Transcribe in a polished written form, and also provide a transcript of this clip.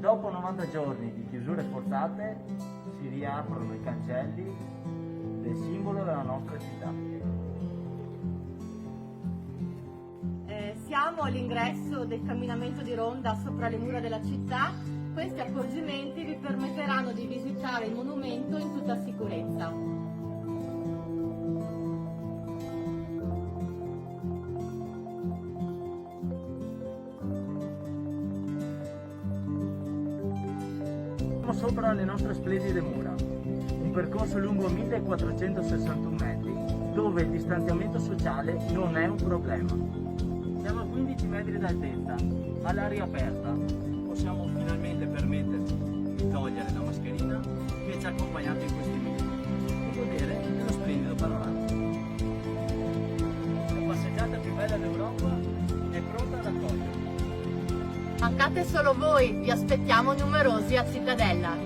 Dopo 90 giorni di chiusure forzate si riaprono i cancelli del simbolo della nostra città. Siamo all'ingresso del camminamento di ronda sopra le mura della città. Questi accorgimenti vi permetteranno di visitare il monumento in tutta sicurezza. Siamo sopra le nostre splendide mura, un percorso lungo 1461 metri, dove il distanziamento sociale non è un problema. Siamo a 15 metri d'altezza, all'aria aperta. Possiamo finalmente permetterci di togliere la mascherina che ci ha accompagnato in questi minuti e godere dello splendido panorama. La passeggiata più bella d'Europa è pronta ad accoglierci. Mancate solo voi, vi aspettiamo numerosi a Cittadella.